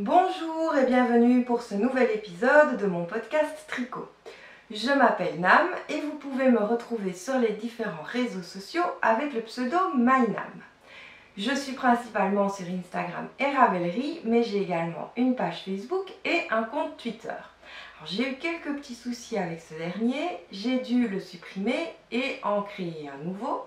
Bonjour et bienvenue pour ce nouvel épisode de mon podcast Tricot. Je m'appelle Nam et vous pouvez me retrouver sur les différents réseaux sociaux avec le pseudo MyNam. Je suis principalement sur Instagram et Ravelry, mais j'ai également une page Facebook et un compte Twitter. J'ai eu quelques petits soucis avec ce dernier, j'ai dû le supprimer et en créer un nouveau.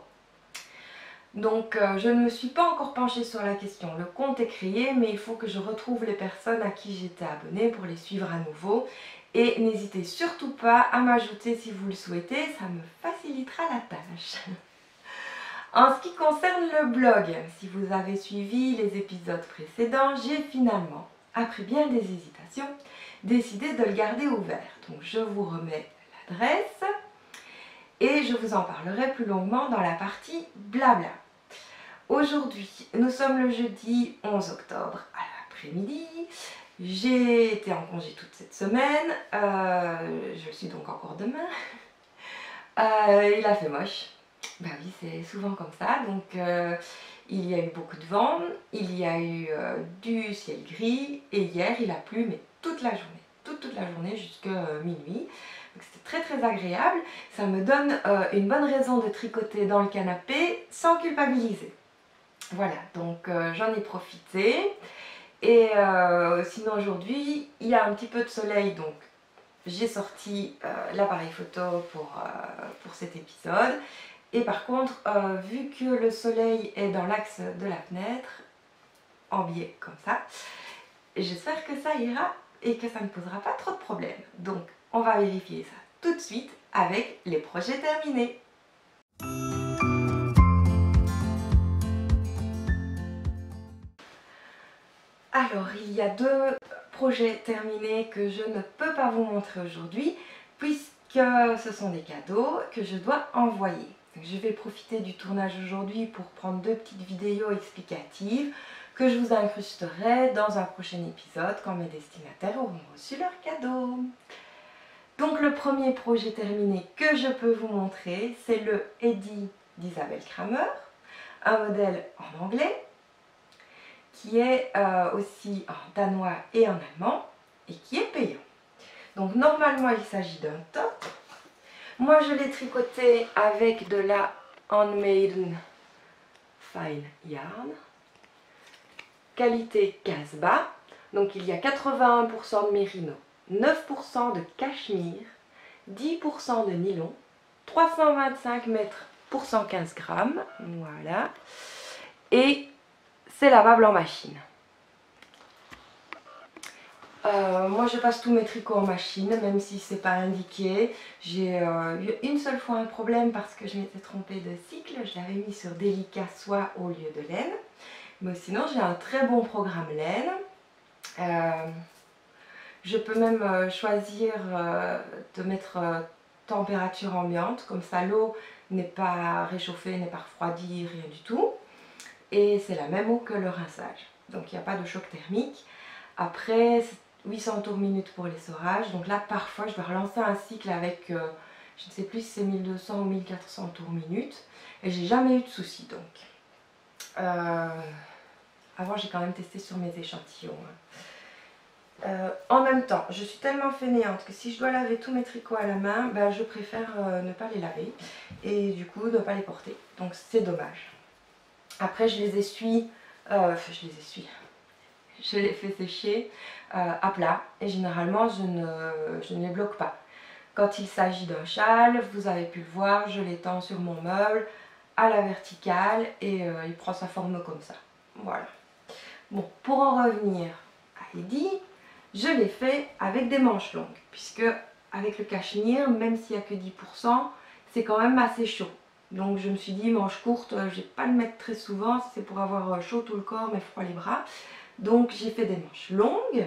Donc je ne me suis pas encore penchée sur la question, le compte est créé mais il faut que je retrouve les personnes à qui j'étais abonnée pour les suivre à nouveau. Et n'hésitez surtout pas à m'ajouter si vous le souhaitez, ça me facilitera la tâche. En ce qui concerne le blog, si vous avez suivi les épisodes précédents, j'ai finalement, après bien des hésitations, décidé de le garder ouvert. Donc je vous remets l'adresse et je vous en parlerai plus longuement dans la partie blabla. Aujourd'hui, nous sommes le jeudi 11 octobre à l'après-midi. J'ai été en congé toute cette semaine. Je le suis donc encore demain. Il a fait moche. Bah oui, c'est souvent comme ça. Donc, il y a eu beaucoup de vent. Il y a eu du ciel gris. Et hier, il a plu, mais toute la journée. Toute la journée jusqu'à minuit. Donc, c'était très agréable. Ça me donne une bonne raison de tricoter dans le canapé sans culpabiliser. Voilà, donc j'en ai profité et sinon aujourd'hui il y a un petit peu de soleil, donc j'ai sorti l'appareil photo pour cet épisode. Et par contre, vu que le soleil est dans l'axe de la fenêtre, en biais comme ça, j'espère que ça ira et que ça ne posera pas trop de problèmes. Donc on va vérifier ça tout de suite avec les projets terminés. Alors, il y a deux projets terminés que je ne peux pas vous montrer aujourd'hui puisque ce sont des cadeaux que je dois envoyer. Donc, je vais profiter du tournage aujourd'hui pour prendre deux petites vidéos explicatives que je vous incrusterai dans un prochain épisode quand mes destinataires auront reçu leur cadeau. Donc, le premier projet terminé que je peux vous montrer, c'est le Eddie d'Isabelle Kramer, un modèle en anglais, qui est aussi en danois et en allemand et qui est payant. Donc normalement il s'agit d'un top. Moi je l'ai tricoté avec de la Handmaiden Fine Yarn, qualité Casbah. Donc il y a 81% de mérino, 9% de cachemire, 10% de nylon, 325 mètres pour 115 grammes, voilà. Et c'est lavable en machine. Moi je passe tous mes tricots en machine, même si c'est pas indiqué. J'ai eu une seule fois un problème parce que je m'étais trompée de cycle. Je l'avais mis sur délicat soie au lieu de laine. Mais sinon j'ai un très bon programme laine. Je peux même choisir de mettre température ambiante. Comme ça l'eau n'est pas réchauffée, n'est pas refroidie, rien du tout. Et c'est la même eau que le rinçage, donc il n'y a pas de choc thermique. Après 800 tours minute pour les sorages, donc là parfois je dois relancer un cycle avec je ne sais plus si c'est 1200 ou 1400 tours minute et j'ai jamais eu de soucis. Donc avant j'ai quand même testé sur mes échantillons. En même temps je suis tellement fainéante que si je dois laver tous mes tricots à la main, ben, je préfère ne pas les laver et du coup ne pas les porter, donc c'est dommage. Après je les essuie, je les fais sécher à plat et généralement je ne les bloque pas. Quand il s'agit d'un châle, vous avez pu le voir, je l'étends sur mon meuble à la verticale et il prend sa forme comme ça. Voilà. Bon, pour en revenir à Eddie, je l'ai fait avec des manches longues puisque avec le cachemire, même s'il n'y a que 10%, c'est quand même assez chaud. Donc je me suis dit, manches courtes, je ne vais pas le mettre très souvent, c'est pour avoir chaud tout le corps mais froid les bras. Donc j'ai fait des manches longues.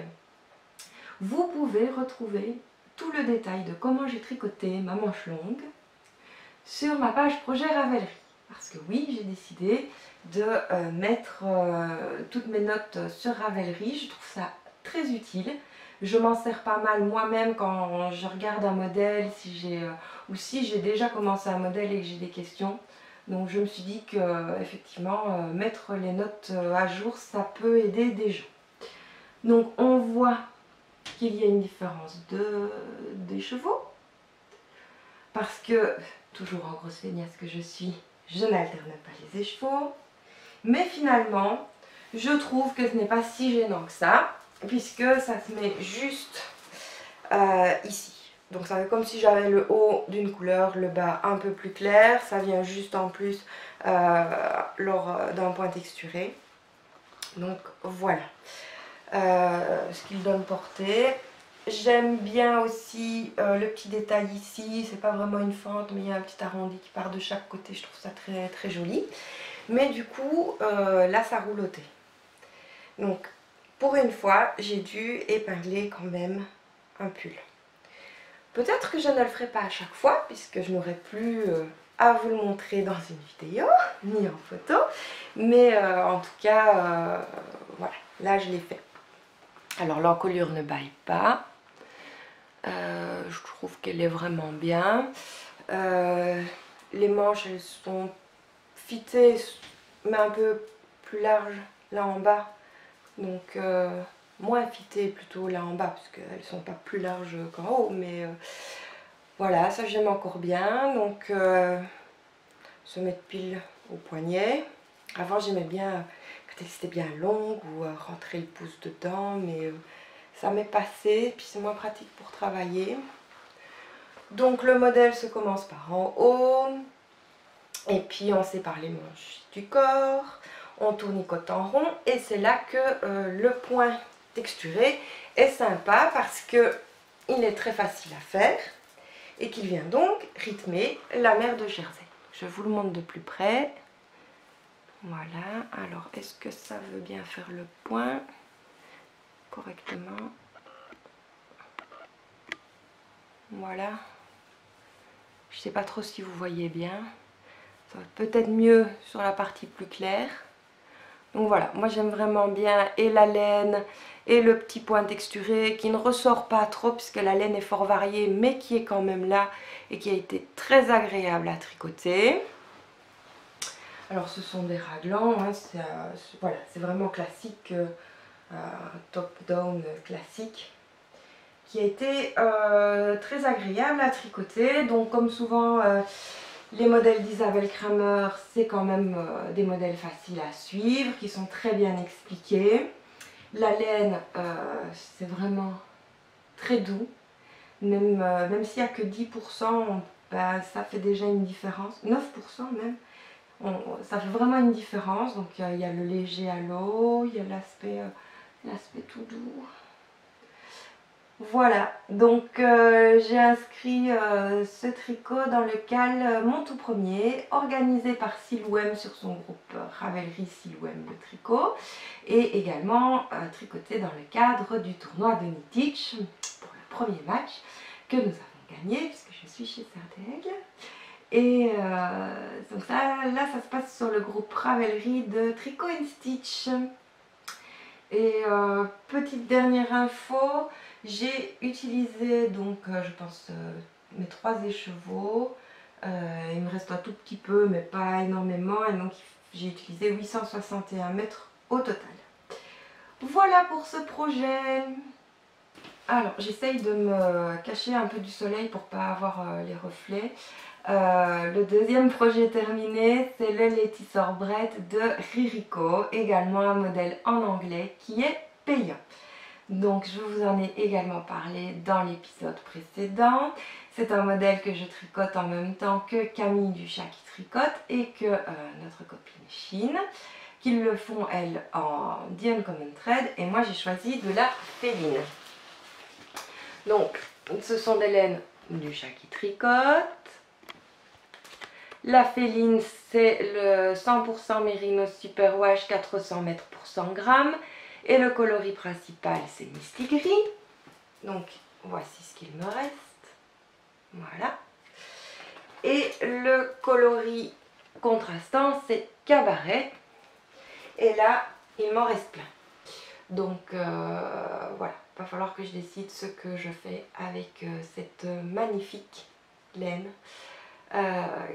Vous pouvez retrouver tout le détail de comment j'ai tricoté ma manche longue sur ma page projet Ravelry. Parce que oui, j'ai décidé de mettre toutes mes notes sur Ravelry, je trouve ça très utile. Je m'en sers pas mal moi-même quand je regarde un modèle, ou si j'ai déjà commencé un modèle et que j'ai des questions. Donc je me suis dit que effectivement mettre les notes à jour, ça peut aider des gens. Donc on voit qu'il y a une différence d'écheveau. Parce que, toujours en grosse feignasse que je suis, je n'alterne pas les écheveaux. Mais finalement, je trouve que ce n'est pas si gênant que ça, puisque ça se met juste ici. Donc ça fait comme si j'avais le haut d'une couleur, le bas un peu plus clair. Ça vient juste en plus lors d'un point texturé. Donc voilà ce qu'il donne portée. J'aime bien aussi le petit détail ici. C'est pas vraiment une fente, mais il y a un petit arrondi qui part de chaque côté. Je trouve ça très très joli. Mais du coup, là ça roulotait. Donc pour une fois, j'ai dû épingler quand même un pull. Peut-être que je ne le ferai pas à chaque fois, puisque je n'aurai plus à vous le montrer dans une vidéo, ni en photo. Mais en tout cas, voilà, là je l'ai fait. Alors l'encolure ne baille pas. Je trouve qu'elle est vraiment bien. Les manches, elles sont fitées, mais un peu plus larges là en bas. Donc moins fitées plutôt là en bas, parce qu'elles sont pas plus larges qu'en haut. Mais voilà, ça j'aime encore bien. Donc se mettre pile au poignet. Avant j'aimais bien quand elles étaient bien longues ou rentrer le pouce dedans, mais ça m'est passé, puis c'est moins pratique pour travailler. Donc le modèle se commence par en haut, et puis on sépare les manches du corps, on tournicote en rond, et c'est là que le point texturé est sympa parce que il est très facile à faire et qu'il vient donc rythmer la mer de Jersey. Je vous le montre de plus près. Voilà, alors est-ce que ça veut bien faire le point correctement? Voilà. Je ne sais pas trop si vous voyez bien. Ça va peut-être mieux sur la partie plus claire. Donc voilà, moi j'aime vraiment bien et la laine et le petit point texturé qui ne ressort pas trop puisque la laine est fort variée mais qui est quand même là et qui a été très agréable à tricoter. Alors ce sont des raglans, hein, voilà, c'est vraiment classique, top-down classique, qui a été très agréable à tricoter. Donc comme souvent les modèles d'Isabelle Kramer, c'est quand même des modèles faciles à suivre, qui sont très bien expliqués. La laine, c'est vraiment très doux, même s'il n'y a que 10%, ben, ça fait déjà une différence, 9% même. Ça fait vraiment une différence. Donc il y a le léger à l'eau, il y a l'aspect tout doux. Voilà, donc j'ai inscrit ce tricot dans le CAL Mon Tout Premier, organisé par Silouem sur son groupe Ravelry Silouem le tricot, et également tricoté dans le cadre du tournoi de Knitich pour le premier match que nous avons gagné, puisque je suis chez Serdeg. Et donc là ça se passe sur le groupe Ravelry de Tricot & Stitch. Et petite dernière info, j'ai utilisé donc je pense mes 3 écheveaux. Il me reste un tout petit peu mais pas énormément, et donc j'ai utilisé 861 mètres au total. Voilà pour ce projet. Alors j'essaye de me cacher un peu du soleil pour pas avoir les reflets. Le deuxième projet terminé, c'est le Letisseur Brett de Ririko, également un modèle en anglais qui est payant. Donc je vous en ai également parlé dans l'épisode précédent. C'est un modèle que je tricote en même temps que Camille Duchat qui tricote et que notre copine Chine, qui le font elles en The Uncommon Thread, et moi j'ai choisi de la féline. Donc ce sont des laines Duchat qui tricote. La féline, c'est le 100% Merino Superwash 400 mètres pour 100 grammes. Et le coloris principal, c'est Mistigris. Donc, voici ce qu'il me reste. Voilà. Et le coloris contrastant, c'est Cabaret. Et là, il m'en reste plein. Donc, voilà. Il va falloir que je décide ce que je fais avec cette magnifique laine.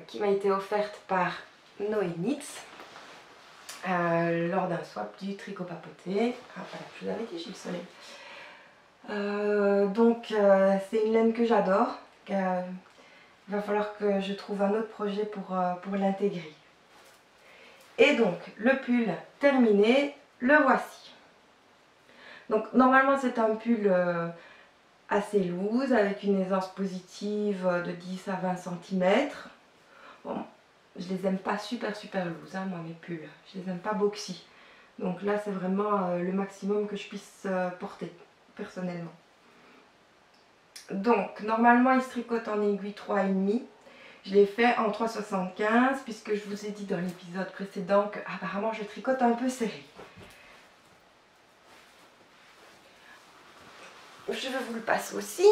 Qui m'a été offerte par Noé Knits. lors d'un swap du tricot papoté. Ah voilà, je vous avais dit, j'ai le soleil. C'est une laine que j'adore. Il va falloir que je trouve un autre projet pour l'intégrer. Et donc, le pull terminé, le voici. Donc, normalement, c'est un pull assez loose, avec une aisance positive de 10 à 20 cm. Bon, je les aime pas super loose, hein, moi, mes pulls. Je les aime pas boxy. Donc là, c'est vraiment le maximum que je puisse porter, personnellement. Donc, normalement, il se tricote en aiguille 3,5. Je l'ai fait en 3,75 puisque je vous ai dit dans l'épisode précédent que apparemment je tricote un peu serré. Je vous le passe aussi.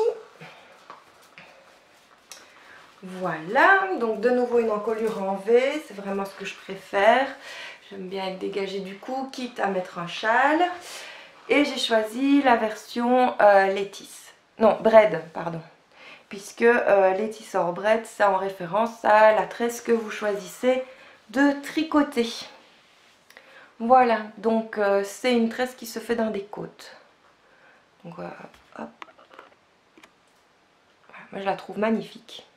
Voilà, donc de nouveau une encolure en V, c'est vraiment ce que je préfère. J'aime bien être dégagée du cou, quitte à mettre un châle. Et j'ai choisi la version Lettice. Non, Braid, pardon. Puisque Lettice or Braid, c'est en référence à la tresse que vous choisissez de tricoter. Voilà, donc c'est une tresse qui se fait dans des côtes. Donc hop. Voilà, moi je la trouve magnifique.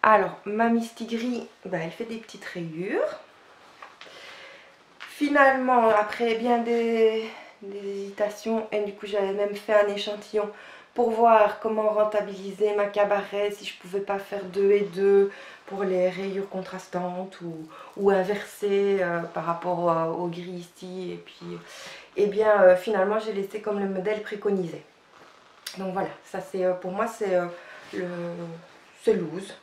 Alors, ma mistigris, elle fait des petites rayures. Finalement, après bien des hésitations, et du coup j'avais même fait un échantillon pour voir comment rentabiliser ma cabaret, si je pouvais pas faire 2 et 2 pour les rayures contrastantes ou inverser par rapport au gris ici. Et puis, finalement j'ai laissé comme le modèle préconisé. Donc voilà, ça c'est pour moi c'est loose.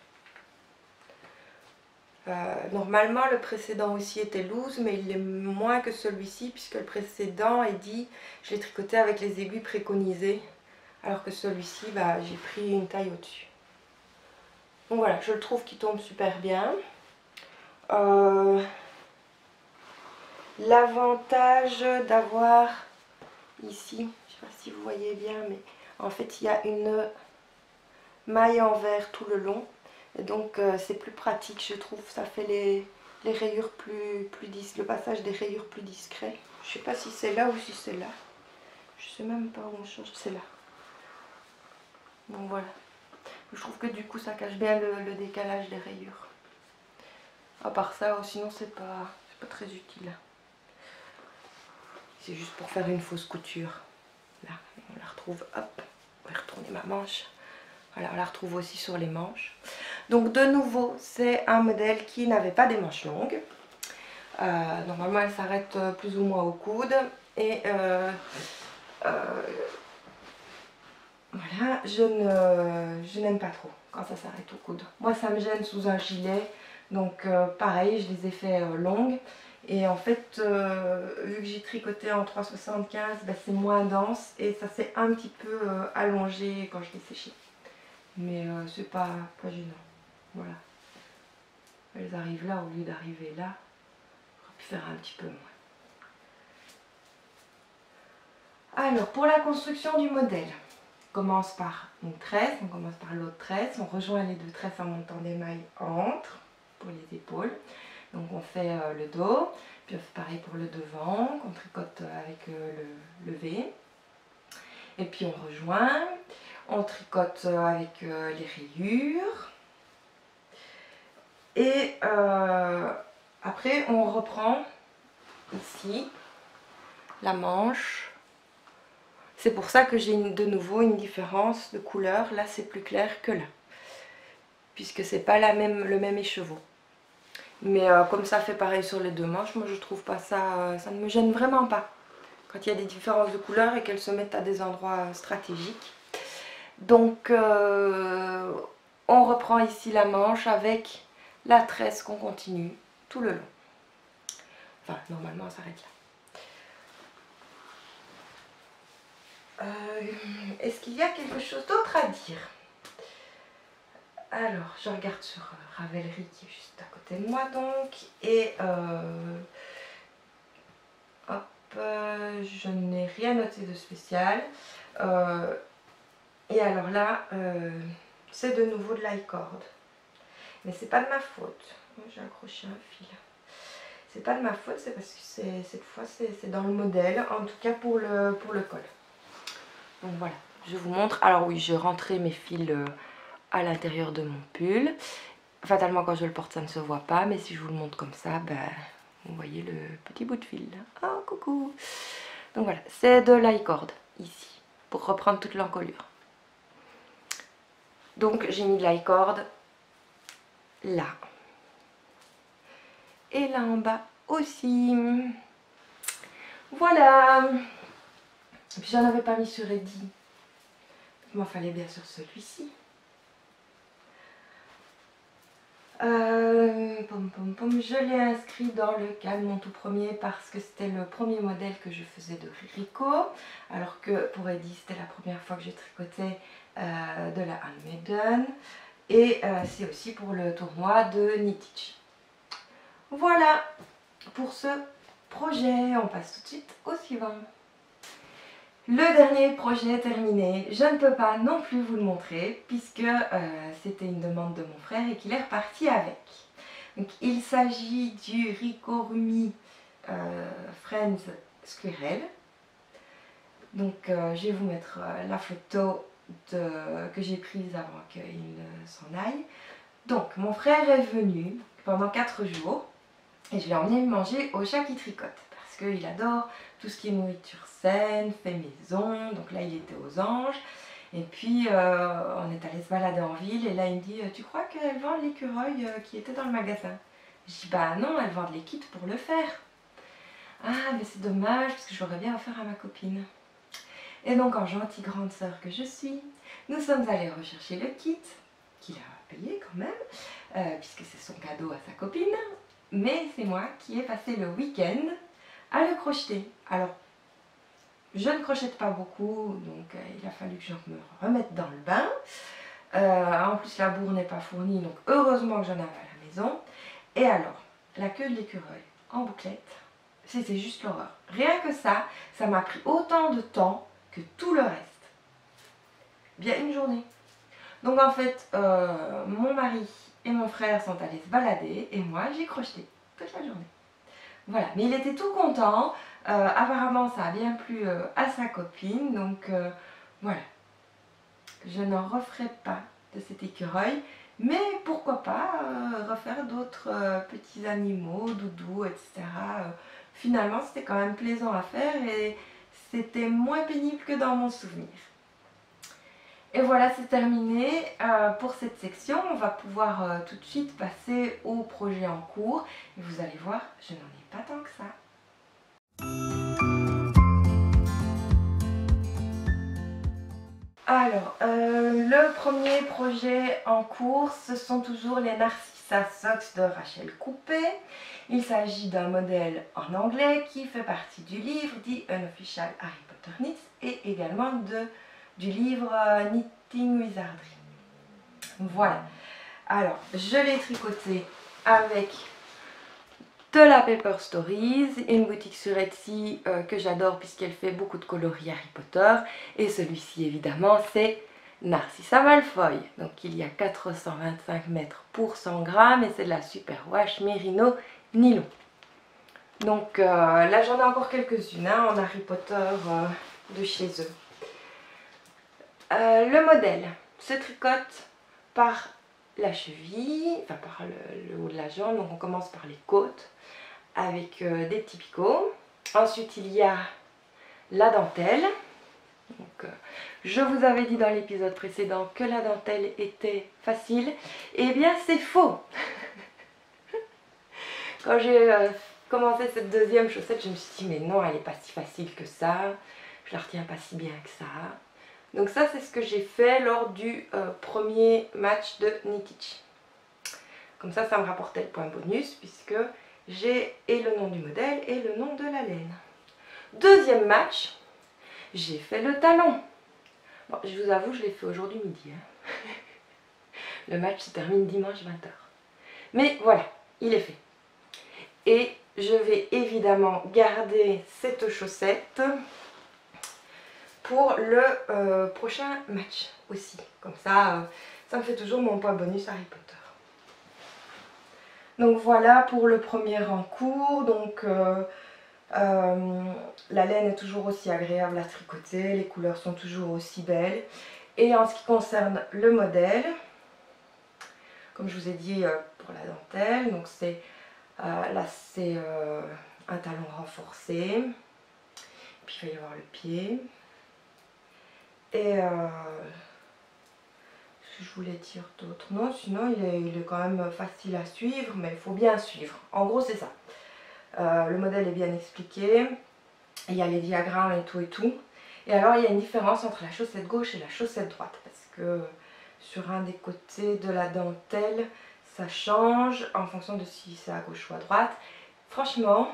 Normalement le précédent aussi était loose, mais il est moins que celui-ci puisque le précédent est dit, je l'ai tricoté avec les aiguilles préconisées, alors que celui-ci j'ai pris une taille au-dessus. Donc voilà, je le trouve qui tombe super bien. L'avantage d'avoir ici, je ne sais pas si vous voyez bien, mais en fait il y a une maille en verre tout le long. Et donc c'est plus pratique, je trouve, ça fait les rayures le passage des rayures plus discret. Je sais pas si c'est là ou si c'est là. Je sais même pas où on change, c'est là. Donc voilà. Je trouve que du coup ça cache bien le décalage des rayures. À part ça, sinon c'est pas très utile. C'est juste pour faire une fausse couture. Là, on la retrouve, hop, on va retourner ma manche. Voilà, on la retrouve aussi sur les manches. Donc de nouveau, c'est un modèle qui n'avait pas des manches longues. Normalement, elle s'arrête plus ou moins au coude. Et voilà, je n'aime pas trop quand ça s'arrête au coude. Moi, ça me gêne sous un gilet. Donc pareil, je les ai fait longues. Et en fait, vu que j'ai tricoté en 3,75, c'est moins dense. Et ça s'est un petit peu allongé quand je l'ai séché. Mais c'est pas gênant. Voilà. Elles arrivent là au lieu d'arriver là. J'aurais pu faire un petit peu moins. Alors, pour la construction du modèle, on commence par une tresse, on commence par l'autre tresse, on rejoint les deux tresses en montant des mailles entre pour les épaules. Donc on fait le dos, puis on fait pareil pour le devant, qu'on tricote avec le V. Et puis on rejoint, on tricote avec les rayures. Et après on reprend ici la manche. C'est pour ça que j'ai de nouveau une différence de couleur. Là c'est plus clair que là, puisque c'est pas le même écheveau. Mais comme ça fait pareil sur les deux manches, moi je trouve pas ça, ça ne me gêne vraiment pas. Quand il y a des différences de couleur et qu'elles se mettent à des endroits stratégiques. Donc on reprend ici la manche avec la tresse qu'on continue tout le long. Enfin, normalement, on s'arrête là. Est-ce qu'il y a quelque chose d'autre à dire? Alors, je regarde sur Ravelry qui est juste à côté de moi donc. Et hop, je n'ai rien noté de spécial. Et alors là, c'est de nouveau de l'i-cord. Mais c'est pas de ma faute. J'ai accroché un fil. C'est pas de ma faute, c'est parce que cette fois c'est dans le modèle, en tout cas pour le col. Donc voilà, je vous montre. Alors oui, j'ai rentré mes fils à l'intérieur de mon pull. Fatalement quand je le porte ça ne se voit pas, mais si je vous le montre comme ça, ben, vous voyez le petit bout de fil là. Oh coucou. Donc voilà, c'est de l'i-cord ici, pour reprendre toute l'encolure. Donc j'ai mis de l'i-cord là. Et là en bas aussi. Voilà. Et puis j'en avais pas mis sur Eddie. Il m'en fallait bien sûr celui-ci. Je l'ai inscrit dans le cadre, mon tout premier, parce que c'était le premier modèle que je faisais de Rico. Alors que pour Eddie, c'était la première fois que je tricotais de la Handmaiden. Et c'est aussi pour le tournoi de Knitich. Voilà pour ce projet. On passe tout de suite au suivant. Le dernier projet terminé, je ne peux pas non plus vous le montrer puisque c'était une demande de mon frère et qu'il est reparti avec. Donc, il s'agit du Rico Rumi Friends Squirrel. Donc je vais vous mettre la photo que j'ai prise avant qu'il s'en aille. Donc mon frère est venu pendant 4 jours et je l'ai emmené manger au Chat qui tricote. Parce qu'il adore tout ce qui est nourriture saine, fait maison. Donc là il était aux Anges. Et puis on est allé se balader en ville et là il me dit tu crois qu'elle vend l'écureuil qui était dans le magasin? Je dis bah non, elle vend les kits pour le faire. Ah mais c'est dommage parce que j'aurais bien offert à ma copine. Et donc en gentille grande sœur que je suis, nous sommes allés rechercher le kit qu'il a payé quand même puisque c'est son cadeau à sa copine. Mais c'est moi qui ai passé le week-end à le crocheter. Alors, je ne crochette pas beaucoup, donc il a fallu que je me remette dans le bain. En plus, la bourre n'est pas fournie, donc heureusement que j'en avais à la maison. Et alors, la queue de l'écureuil en bouclette, c'était juste l'horreur. Rien que ça m'a pris autant de temps que tout le reste. Bien une journée. Donc en fait, mon mari et mon frère sont allés se balader et moi j'ai crocheté toute la journée. Voilà, mais il était tout content. Apparemment ça a bien plu à sa copine, donc voilà. Je n'en referai pas de cet écureuil, mais pourquoi pas refaire d'autres petits animaux, doudous, etc. Finalement c'était quand même plaisant à faire et c'était moins pénible que dans mon souvenir. Et voilà, c'est terminé pour cette section. On va pouvoir tout de suite passer au projet en cours. Et vous allez voir, je n'en ai pas tant que ça. Alors, le premier projet en cours, ce sont toujours les Narcissa Socks de Rachel Coupé. Il s'agit d'un modèle en anglais qui fait partie du livre The Unofficial Harry Potter Knits et également du livre Knitting Wizardry. Voilà. Alors, je l'ai tricoté avec de la Paper Stories, une boutique sur Etsy que j'adore puisqu'elle fait beaucoup de coloris Harry Potter. Et celui-ci, évidemment, c'est Narcissa Malfoy. Donc, il y a 425 mètres pour 100 grammes et c'est de la Superwash Merino Nylon. Donc, là, j'en ai encore quelques-unes en Harry Potter de chez eux. Le modèle se tricote par la cheville, enfin par le haut de la jambe, donc on commence par les côtes avec des petits picots. Ensuite il y a la dentelle. Donc, je vous avais dit dans l'épisode précédent que la dentelle était facile, et bien c'est faux. Quand j'ai commencé cette deuxième chaussette, je me suis dit mais non, elle n'est pas si facile que ça, je la retiens pas si bien que ça. Donc ça c'est ce que j'ai fait lors du premier match de Knitich. Comme ça me rapportait le point bonus puisque j'ai et le nom du modèle et le nom de la laine. Deuxième match, j'ai fait le talon. Bon, je vous avoue, je l'ai fait aujourd'hui midi. Le match se termine dimanche 20h. Mais voilà, il est fait. Et je vais évidemment garder cette chaussette pour le prochain match aussi. Comme ça, ça me fait toujours mon point bonus Harry Potter. Donc voilà pour le premier en cours. Donc la laine est toujours aussi agréable à tricoter, les couleurs sont toujours aussi belles. Et en ce qui concerne le modèle, comme je vous ai dit pour la dentelle, donc c'est là c'est un talon renforcé, puis il va y avoir le pied. Et je voulais dire d'autres. Non, sinon il est quand même facile à suivre, mais il faut bien suivre. En gros, c'est ça. Le modèle est bien expliqué. Il y a les diagrammes et tout et tout. Et alors, il y a une différence entre la chaussette gauche et la chaussette droite. Parce que sur un des côtés de la dentelle, ça change en fonction de si c'est à gauche ou à droite. Franchement,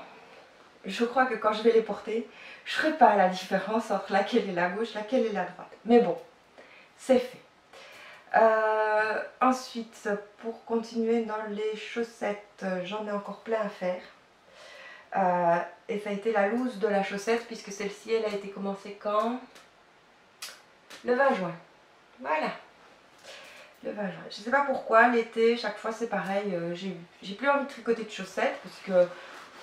je crois que quand je vais les porter, je ne ferai pas la différence entre laquelle est la gauche, laquelle est la droite. Mais bon, c'est fait. Ensuite, pour continuer dans les chaussettes, j'en ai encore plein à faire. Et ça a été la loose de la chaussette, puisque celle-ci, elle a été commencée quand? Le 20 juin. Voilà. Le 20 juin. Je ne sais pas pourquoi, l'été, chaque fois c'est pareil. J'ai plus envie de tricoter de chaussettes, parce que,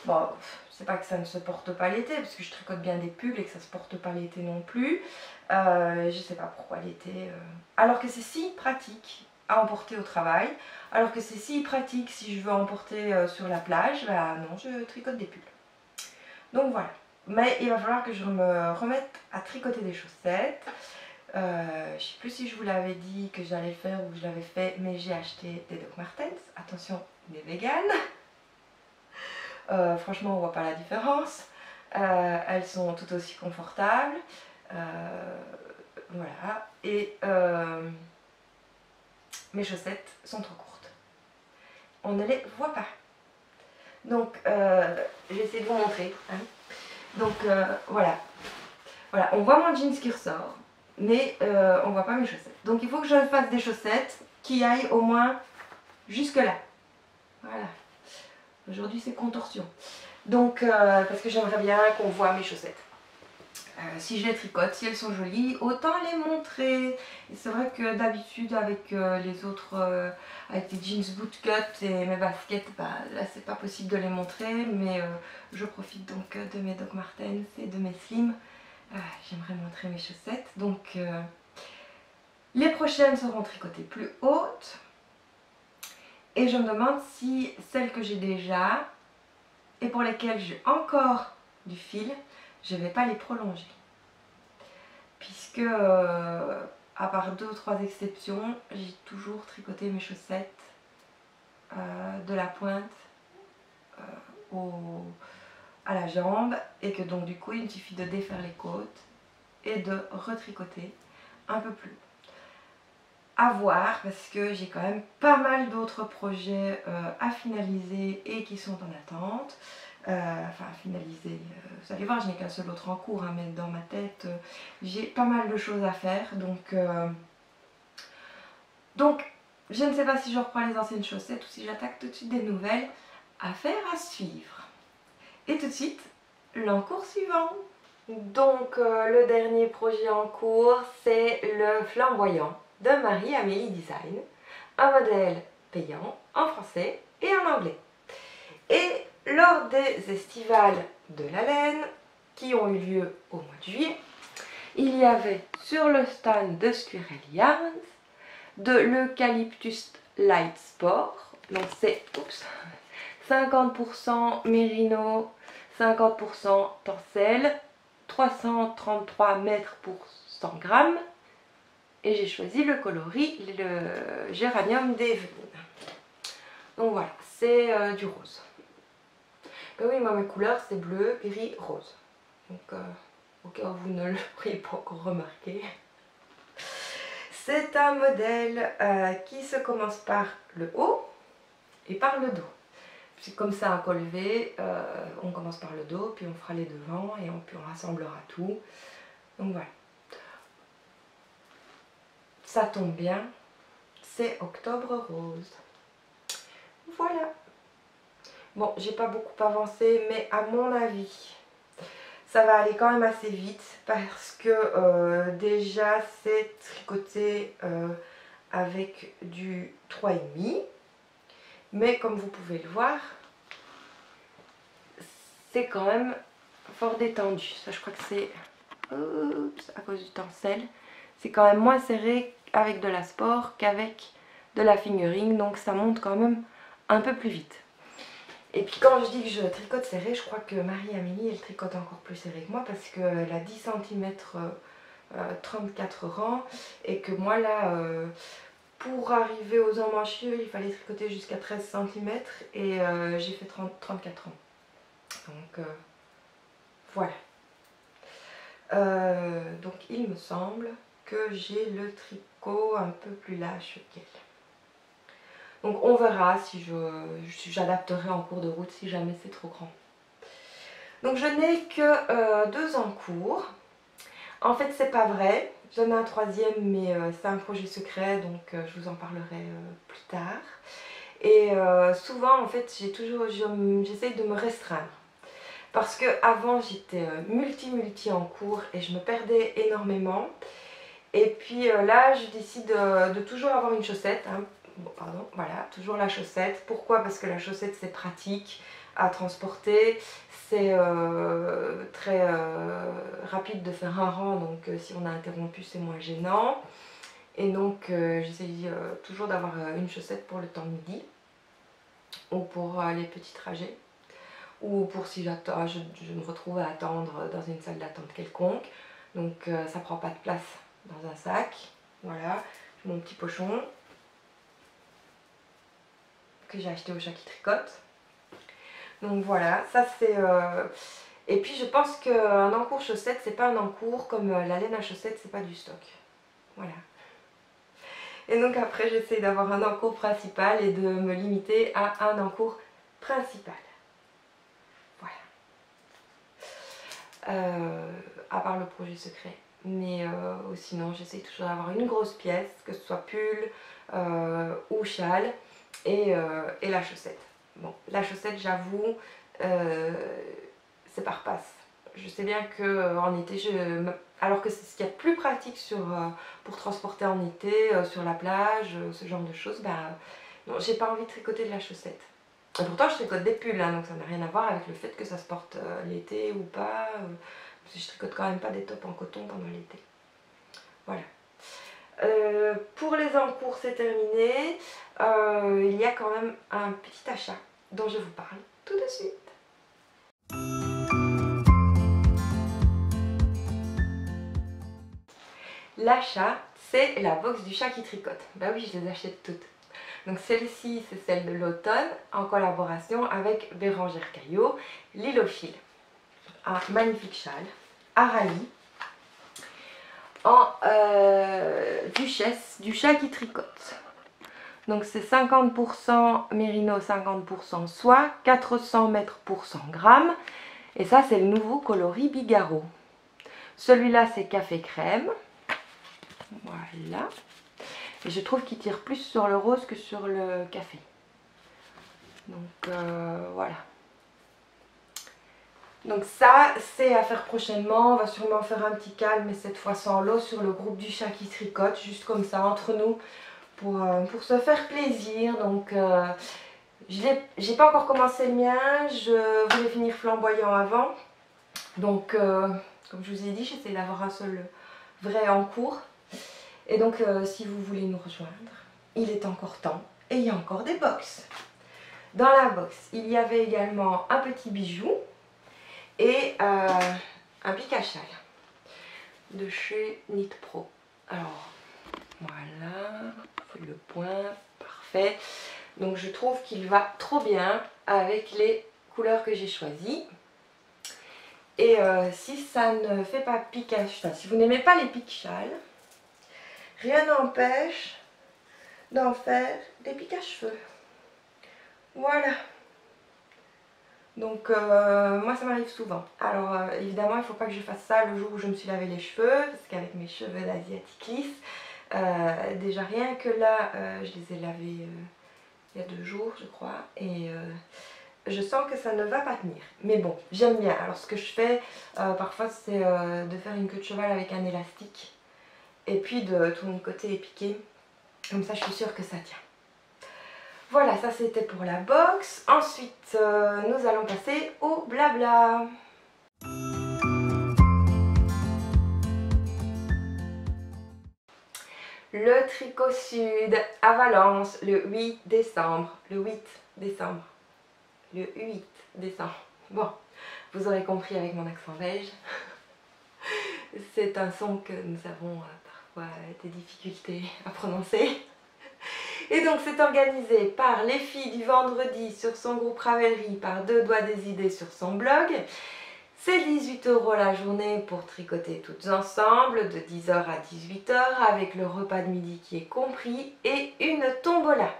bon, c'est pas que ça ne se porte pas l'été, parce que je tricote bien des pulls et que ça se porte pas l'été non plus. Je sais pas pourquoi l'été. Alors que c'est si pratique à emporter au travail, alors que c'est si pratique si je veux emporter sur la plage, bah non, je tricote des pulls. Donc voilà. Mais il va falloir que je me remette à tricoter des chaussettes. Je ne sais plus si je vous l'avais dit que j'allais le faire ou que je l'avais fait, mais j'ai acheté des Doc Martens. Attention, des véganes. Franchement, on voit pas la différence. Elles sont tout aussi confortables. Voilà. Et mes chaussettes sont trop courtes. On ne les voit pas. Donc, j'ai essayé de vous montrer. Hein. Donc, voilà. Voilà, on voit mon jeans qui ressort, mais on voit pas mes chaussettes. Donc, il faut que je fasse des chaussettes qui aillent au moins jusque là. Voilà. Aujourd'hui, c'est contorsion. Donc, parce que j'aimerais bien qu'on voit mes chaussettes. Si je les tricote, si elles sont jolies, autant les montrer. Et c'est vrai que d'habitude avec les autres, avec les jeans bootcut et mes baskets, bah, là c'est pas possible de les montrer, mais je profite donc de mes Doc Martens et de mes slims. J'aimerais montrer mes chaussettes, donc les prochaines seront tricotées plus hautes. Et je me demande si celles que j'ai déjà et pour lesquelles j'ai encore du fil, je ne vais pas les prolonger. Puisque, à part 2 ou 3 exceptions, j'ai toujours tricoté mes chaussettes de la pointe à la jambe. Et que donc du coup, il me suffit de défaire les côtes et de retricoter un peu plus. À voir, parce que j'ai quand même pas mal d'autres projets à finaliser et qui sont en attente. Enfin, à finaliser, vous allez voir, je n'ai qu'un seul autre en cours, hein, mais dans ma tête, j'ai pas mal de choses à faire. Donc, je ne sais pas si je reprends les anciennes chaussettes ou si j'attaque tout de suite des nouvelles. Affaire à suivre. Et tout de suite, l'encours suivant. Donc, le dernier projet en cours, c'est le flamboyant de Marie-Amélie Design, un modèle payant en français et en anglais. Et lors des estivales de la laine, qui ont eu lieu au mois de juillet, il y avait sur le stand de Squirrel Yarns de l'Eucalyptus Light Sport, donc c'est 50% mérino, 50% tencel, 333 mètres pour 100 grammes. Et j'ai choisi le coloris, le Géranium d'Evelyn. Donc voilà, c'est du rose. Ben oui, moi mes couleurs c'est bleu, gris, rose. Donc au cas où vous ne l'auriez pas encore remarqué. C'est un modèle qui se commence par le haut et par le dos. C'est comme ça un col V, on commence par le dos, puis on fera les devants et puis on rassemblera tout. Donc voilà. Ça tombe bien, c'est Octobre Rose. Voilà. Bon, j'ai pas beaucoup avancé, mais à mon avis, ça va aller quand même assez vite parce que déjà c'est tricoté avec du 3,5. Mais comme vous pouvez le voir, c'est quand même fort détendu. Ça, je crois que c'est à cause du tencel. C'est quand même moins serré avec de la sport qu'avec de la fingering, donc ça monte quand même un peu plus vite. Et puis quand je dis que je tricote serré, je crois que Marie-Amélie elle tricote encore plus serré que moi parce qu'elle a 10 cm 34 rangs et que moi là pour arriver aux emmanchures il fallait tricoter jusqu'à 13 cm et j'ai fait 34 rangs. Donc voilà. Donc il me semble que j'ai le tricot un peu plus lâche qu'elle. Donc on verra si j'adapterai en cours de route si jamais c'est trop grand. Donc je n'ai que 2 en cours. En fait c'est pas vrai, j'en ai un 3e mais c'est un projet secret donc je vous en parlerai plus tard. Et souvent en fait j'essaye de me restreindre. Parce que avant j'étais multi en cours et je me perdais énormément. Et puis là je décide de toujours avoir une chaussette. Hein. Bon, pardon, voilà, toujours la chaussette. Pourquoi? Parce que la chaussette c'est pratique à transporter, c'est très rapide de faire un rang, donc si on a interrompu c'est moins gênant. Et donc j'essaye toujours d'avoir une chaussette pour le temps de midi ou pour les petits trajets ou pour si je me retrouve à attendre dans une salle d'attente quelconque. Donc ça prend pas de place dans un sac. Voilà, j'ai mon petit pochon que j'ai acheté au Chat qui tricote. Donc voilà, ça c'est... Et puis je pense qu'un encours chaussette, c'est pas un encours comme la laine à chaussettes, c'est pas du stock. Voilà. Et donc après j'essaie d'avoir un encours principal et de me limiter à un encours principal. Voilà. À part le projet secret. Mais sinon j'essaie toujours d'avoir une grosse pièce, que ce soit pull ou châle et la chaussette. Bon, la chaussette j'avoue, c'est par passe. Je sais bien qu'en été, alors que c'est ce qu'il y a de plus pratique pour transporter en été, sur la plage, ce genre de choses, non, j'ai pas envie de tricoter de la chaussette. Et pourtant je tricote des pulls, hein, donc ça n'a rien à voir avec le fait que ça se porte l'été ou pas. Parce que je tricote quand même pas des tops en coton pendant l'été. Voilà. Pour les encours c'est terminé. Il y a quand même un petit achat dont je vous parle tout de suite. L'achat, c'est la box du Chat qui tricote. Bah oui, je les achète toutes. Donc celle-ci, c'est celle de l'automne, en collaboration avec Bérangère Caillot, Lilophile. Un magnifique châle, Arali, en duchesse du Chat qui tricote. Donc c'est 50% mérino, 50% soie, 400 mètres pour 100 grammes. Et ça, c'est le nouveau coloris Bigaro. Celui-là, c'est café crème. Voilà. Et je trouve qu'il tire plus sur le rose que sur le café. Donc voilà. Donc ça, c'est à faire prochainement. On va sûrement faire un petit calme, mais cette fois sans l'eau, sur le groupe du Chat qui tricote, juste comme ça, entre nous, pour se faire plaisir. Donc j'ai pas encore commencé le mien. Je voulais finir flamboyant avant. Donc comme je vous ai dit, j'essaie d'avoir un seul vrai en cours. Et donc si vous voulez nous rejoindre, il est encore temps et il y a encore des box. Dans la box, il y avait également un petit bijou et un pic à châle de chez Knit Pro. Alors voilà, on fait le point, parfait. Donc je trouve qu'il va trop bien avec les couleurs que j'ai choisies. Et si ça ne fait pas pic à châle, si vous n'aimez pas les pics châles, rien n'empêche d'en faire des pics à cheveux. Voilà. Donc moi ça m'arrive souvent. Alors évidemment il ne faut pas que je fasse ça le jour où je me suis lavé les cheveux, parce qu'avec mes cheveux d'asiatique lisse, déjà rien que là je les ai lavés il y a 2 jours je crois, et je sens que ça ne va pas tenir. Mais bon, j'aime bien. Alors ce que je fais parfois c'est de faire une queue de cheval avec un élastique et puis de tourner côté et piquer. Comme ça je suis sûre que ça tient. Voilà, ça c'était pour la box. Ensuite, nous allons passer au blabla. Le Tricot Sud à Valence le 8 décembre. Le 8 décembre. Le 8 décembre. Bon, vous aurez compris avec mon accent belge. C'est un son que nous avons parfois des difficultés à prononcer. Et donc c'est organisé par les filles du vendredi sur son groupe Ravelry, par Deux Doigts des Idées sur son blog. C'est 18 € la journée pour tricoter toutes ensemble, de 10 h à 18 h, avec le repas de midi qui est compris et une tombola.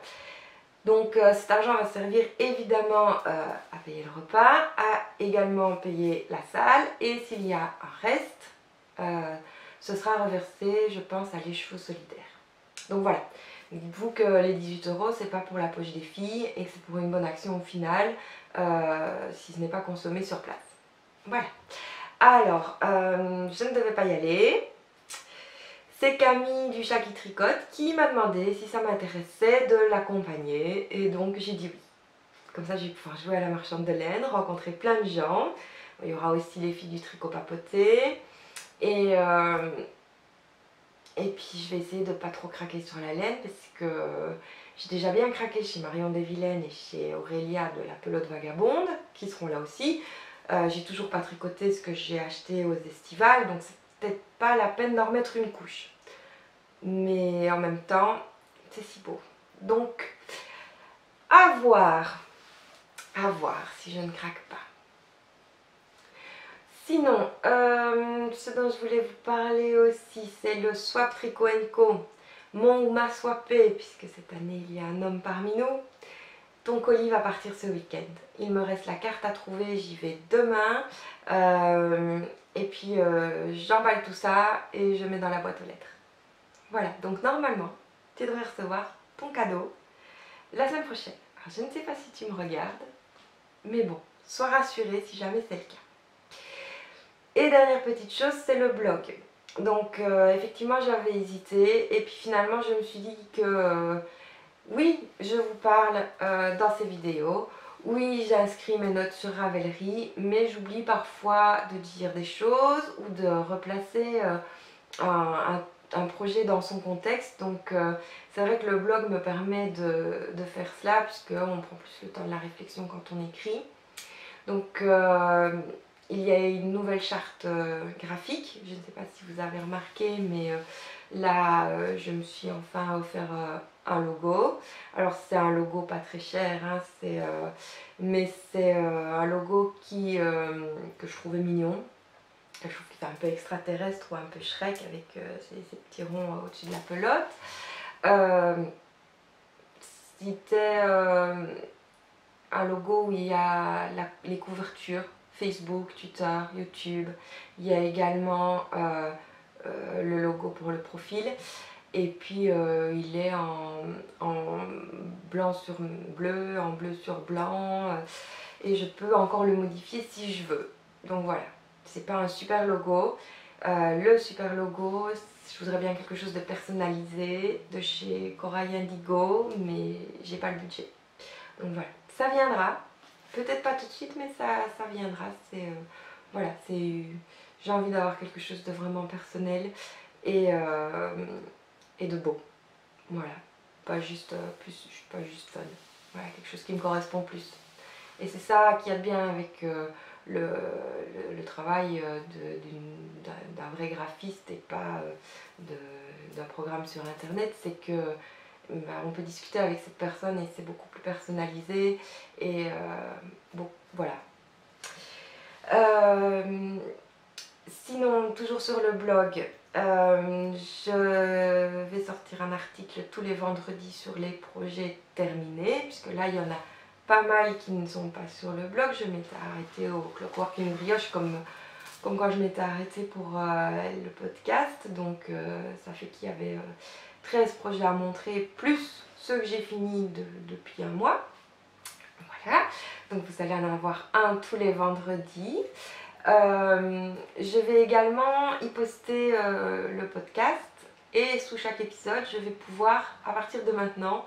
Donc cet argent va servir évidemment à payer le repas, à également payer la salle, et s'il y a un reste, ce sera reversé, je pense, à l'écheveau solidaire. Donc voilà, dites-vous que les 18 € c'est pas pour la poche des filles et que c'est pour une bonne action au final, si ce n'est pas consommé sur place. Voilà. Alors, je ne devais pas y aller. C'est Camille du Chat qui tricote qui m'a demandé si ça m'intéressait de l'accompagner, et donc j'ai dit oui. Comme ça, je vais pouvoir jouer à la marchande de laine, rencontrer plein de gens. Il y aura aussi les filles du tricot papoté. Et puis je vais essayer de ne pas trop craquer sur la laine, parce que j'ai déjà bien craqué chez Marion Desvilaines et chez Aurélia de la Pelote Vagabonde, qui seront là aussi. J'ai toujours pas tricoté ce que j'ai acheté aux estivales, donc c'est peut-être pas la peine d'en remettre une couche. Mais en même temps, c'est si beau. Donc, à voir si je ne craque pas. Sinon, ce dont je voulais vous parler aussi, c'est le Swap Tricot & Co. Mon ou ma swappé, puisque cette année il y a un homme parmi nous. Ton colis va partir ce week-end. Il me reste la carte à trouver, j'y vais demain. Et puis j'emballe tout ça et je mets dans la boîte aux lettres. Voilà, donc normalement, tu devrais recevoir ton cadeau la semaine prochaine. Alors, je ne sais pas si tu me regardes, mais bon, sois rassurée si jamais c'est le cas. Et dernière petite chose, c'est le blog. Donc effectivement, j'avais hésité et puis finalement, je me suis dit que oui, je vous parle dans ces vidéos. Oui, j'inscris mes notes sur Ravelry, mais j'oublie parfois de dire des choses ou de replacer un projet dans son contexte. Donc c'est vrai que le blog me permet de faire cela, puisqu'on prend plus le temps de la réflexion quand on écrit. Donc il y a une nouvelle charte graphique, je ne sais pas si vous avez remarqué, mais là je me suis enfin offert un logo. Alors c'est un logo pas très cher, hein, mais c'est un logo que je trouvais mignon. Je trouve qu'il fait un peu extraterrestre ou un peu Shrek avec ces petits ronds au-dessus de la pelote. C'était un logo où il y a les couvertures Facebook, Twitter, YouTube. Il y a également le logo pour le profil. Et puis il est en blanc sur bleu, en bleu sur blanc. Et je peux encore le modifier si je veux. Donc voilà, c'est pas un super logo. Le super logo, je voudrais bien quelque chose de personnalisé de chez Corail Indigo, mais j'ai pas le budget. Donc voilà, ça viendra. Peut-être pas tout de suite, mais ça viendra. Voilà, j'ai envie d'avoir quelque chose de vraiment personnel et de beau. Voilà, pas juste fun. Voilà, quelque chose qui me correspond plus. Et c'est ça qui est bien avec le travail d'un vrai graphiste et pas d'un programme sur internet, c'est que on peut discuter avec cette personne et c'est beaucoup plus personnalisé et bon, voilà. Sinon, toujours sur le blog, je vais sortir un article tous les vendredis sur les projets terminés, puisque là il y en a pas mal qui ne sont pas sur le blog. Je m'étais arrêtée au Clockworking Brioche comme quand je m'étais arrêtée pour le podcast, donc ça fait qu'il y avait 13 projets à montrer, plus ceux que j'ai finis depuis un mois. Voilà, donc vous allez en avoir un tous les vendredis. Je vais également y poster le podcast, et sous chaque épisode, je vais pouvoir, à partir de maintenant,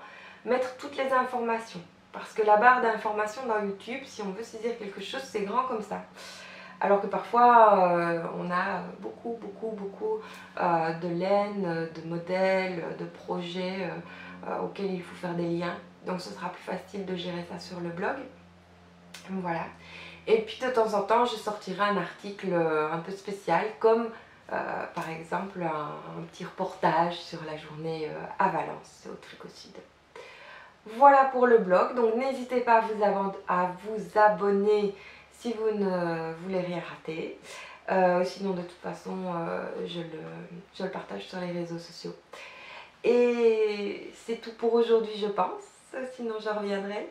mettre toutes les informations. Parce que la barre d'informations dans YouTube, si on veut saisir quelque chose, c'est grand comme ça. Alors que parfois, on a beaucoup de laine, de modèles, de projets auxquels il faut faire des liens. Donc ce sera plus facile de gérer ça sur le blog. Voilà. Et puis de temps en temps, je sortirai un article un peu spécial, comme par exemple un petit reportage sur la journée à Valence, au Tricocide. Voilà pour le blog, donc n'hésitez pas à vous abonner si vous ne voulez rien rater. Sinon de toute façon, je le partage sur les réseaux sociaux. Et c'est tout pour aujourd'hui je pense, sinon je reviendrai.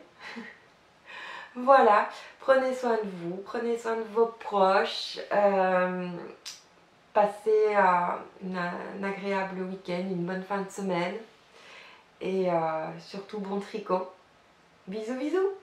Voilà, prenez soin de vous, prenez soin de vos proches, passez un agréable week-end, une bonne fin de semaine et surtout bon tricot. Bisous bisous!